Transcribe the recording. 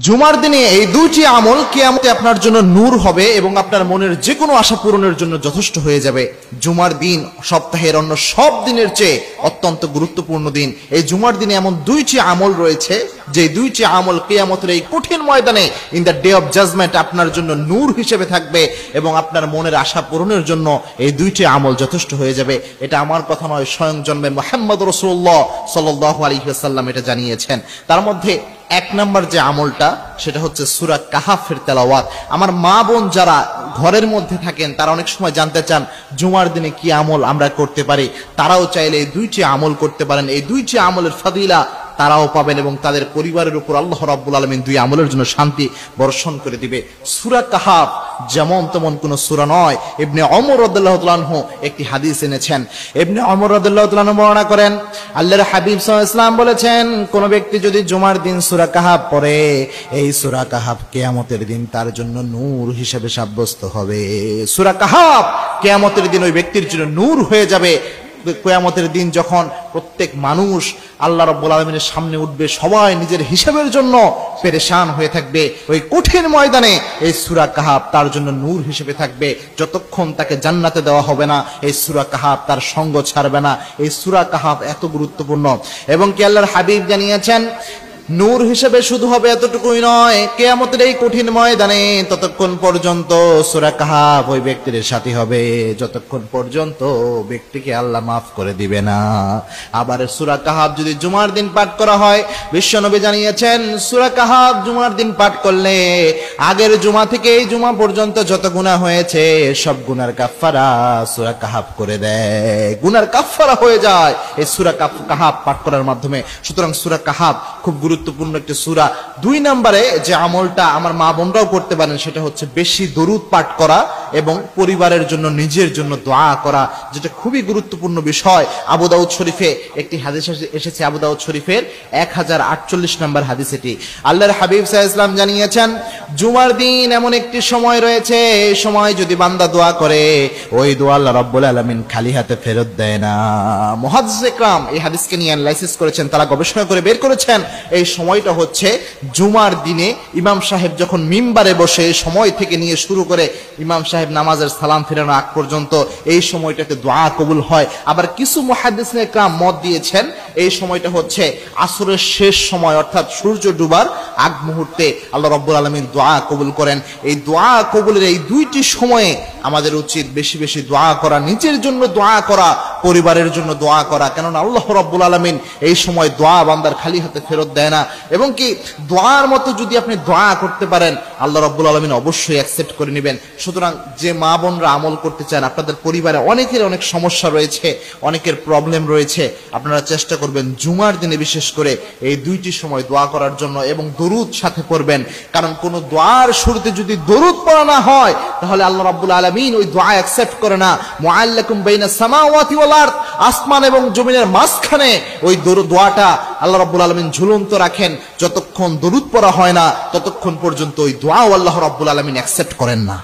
জুমার দিনে এই দুইটি আমল কিয়ামতে আপনার জন্য নূর হবে এবং আপনার মনের যে কোনো আশা পূরণের জন্য যথেষ্ট হয়ে যাবে। জুমার দিন সপ্তাহের অন্য সব দিনের চেয়ে অত্যন্ত গুরুত্বপূর্ণ দিন। এই জুমার দিনে এমন দুইটি আমল রয়েছে যে দুইটি আমল কিয়ামতের এই কঠিন ময়দানে in the day of judgement আপনার জন্য নূর হিসেবে থাকবে এবং আপনার মনের আশা পূরণের জন্য এই দুইটি আমল যথেষ্ট হয়ে যাবে। এটা আমার কথা নয়, স্বয়ং জন্মে মুহাম্মদ রাসূলুল্লাহ সাল্লাল্লাহু আলাইহি ওয়াসাল্লাম এটা জানিয়েছেন। তার মধ্যে এক নাম্বার যে আমলটা সেটা হচ্ছে সূরা কাহাফের তেলাওয়াত। আমার মা বোন যারা ঘরের মধ্যে থাকেন তারা অনেক সময় জানতে চান জুমার দিনে কি আমল আমরা করতে পারি। তারাও চাইলে এই দুইটি আমল করতে পারেন। এই দুইটি আমলের ফাদিলা তারাও পাবেন এবং তাদের পরিবারের উপর আল্লাহ রাব্বুল আলামিন দুই আমলের জন্য শান্তি বর্ষণ করে দিবে। সূরা কাহাফ যেমন তেমন কোন সূরা নয়। ইবনে ওমর রাদিয়াল্লাহু তাআলা আনহু একটি হাদিস এনেছেন। ইবনে ওমর রাদিয়াল্লাহু তাআলা আনহু বর্ণনা করেন, আল্লাহর হাবিব সাল্লাল্লাহু আলাইহি ওয়াসাল্লাম বলেছেন, কোন ব্যক্তি যদি জুমার দিন সূরা কাহাফ পড়ে, এই সূরা কাহাফ কিয়ামতের দিন তার জন্য নূর হিসেবে সাব্যস্ত হবে। সূরা কাহাফ কিয়ামতের দিন ওই ব্যক্তির জন্য নূর হয়ে যাবে। কিয়ামতের দিন যখন প্রত্যেক মানুষ আল্লাহ রাব্বুল আলামিনের সামনে উঠবে, সবাই নিজের হিসাবের জন্য পেরেশান হয়ে থাকবে। ওই কঠিন ময়দানে এই সূরা কাহাফ তার জন্য নূর হিসেবে থাকবে। যতক্ষণ তাকে জান্নাতে দেওয়া হবে না এই সূরা কাহাফ তার সঙ্গ ছাড়বে না। এই সূরা কাহাফ এত গুরুত্বপূর্ণ এবং কি আল্লাহর হাবিব জানিয়েছেন নূর হিসেবে শুধু হবে এতটুকুই নয়, কিয়ামতের এই কঠিন ময়দানে ততক্ষণ পর্যন্ত সূরা কাহাফ ওই ব্যক্তির সাথী হবে যতক্ষণ পর্যন্ত ব্যক্তিকে আল্লাহ মাফ করে দিবে না। আবার সূরা কাহাফ যদি জুমার দিন পাঠ করা হয়, বিশ্বনবী জানিয়েছেন সূরা কাহাফ জুমার দিন পাঠ করলে আগের জুমা থেকে এই জুমা পর্যন্ত যত গুনাহ হয়েছে সব গুনার কাফফারা সূরা কাহাফ করে দেয়। গুনার কাফফারা হয়ে যায় এই সূরা কাহাফ পাঠ করার মাধ্যমে। সুতরাং সূরা কাহাফ খুব গুরুত্বপূর্ণ একটি সূরা। দুই নম্বরে যে আমলটা আমার মা বোনরাও করতে পারেন সেটা হচ্ছে বেশি দরুদ পাঠ করা এবং পরিবারের জন্য নিজের জন্য দোয়া করা, যেটা খুবই গুরুত্বপূর্ণ বিষয়। আবু দাউদ শরীফে একটি হাদিস এসেছে, আবু দাউদ শরীফের 1048 নম্বর হাদিস এটি। আল্লাহর হাবিব সাল্লাল্লাহু আলাইহি ওয়াসাল্লাম জানিয়েছেন জুমার দিন এমন একটি সময় রয়েছে, এই সময় যদি বান্দা দোয়া করে ওই দোয়া আল্লাহ রাব্বুল আলামিন খালি হাতে ফেরত দেয় না। মুহাদ্দিস ইকরাম এই হাদিসকে নিয়ে অ্যানালাইসিস করেছেন, তারা গবেষণা করে বের করেছেন এই সময়টা হচ্ছে জুমার দিনে ইমাম সাহেব যখন মিম্বারে বসে সময় থেকে নিয়ে শুরু করে ইমাম সাহেব নামাজের সালাম ফিরানো আগ পর্যন্ত এই সময়টাতে দোয়া কবুল হয়। আবার কিছু মুহাদ্দিসিনে ইকরাম মত দিয়েছেন এই সময়টা হচ্ছে আসরের শেষ সময়, অর্থাৎ সূর্য ডুবার আগ মুহূর্তে আল্লাহ রাব্বুল আলামিন দোয়া কবুল করেন। এই দোয়া কবুলের এই দুইটি সময়ে আমাদের উচিত বেশি বেশি দোয়া করা, নিজের জন্য দোয়া করা, পরিবারের জন্য দোয়া করা, কেননা আল্লাহ রাব্বুল আলামিন এই সময় দোয়া বান্দার খালি হাতে ফেরত দেয় না। এবং কি দোয়ার মতো যদি আপনি দোয়া করতে পারেন আল্লাহ রাব্বুল আলামিন অবশ্যই অ্যাকসেপ্ট করে নেবেন। সুতরাং যে মা বোনরা আমল করতে চান, আপনাদের পরিবারে অনেকের অনেক সমস্যা রয়েছে, অনেকের প্রবলেম রয়েছে, আপনারা চেষ্টা করবেন জুমার দিনে বিশেষ করে এই দুইটি সময় দোয়া করার জন্য এবং দরুদ সাথে পড়বেন। কারণ কোন দোয়ার শুরুতে যদি দরুদ পড়া না হয় তাহলে আল্লাহ রাব্বুল আলামিন ওই দোয়া অ্যাকসেপ্ট করে না। মুআল্লাকুম বাইনাস সামাওয়াতি ওয়াল আরদ, আসমান এবং জমিনের মাঝখানে ওই দোয়াটা আল্লাহ রাব্বুল আলামিন ঝুলন্ত রাখেন। যতক্ষণ দরুদ পড়া হয় না ততক্ষণ পর্যন্ত ওই দোয়া আল্লাহ রাব্বুল আলামিন অ্যাকসেপ্ট করেন না।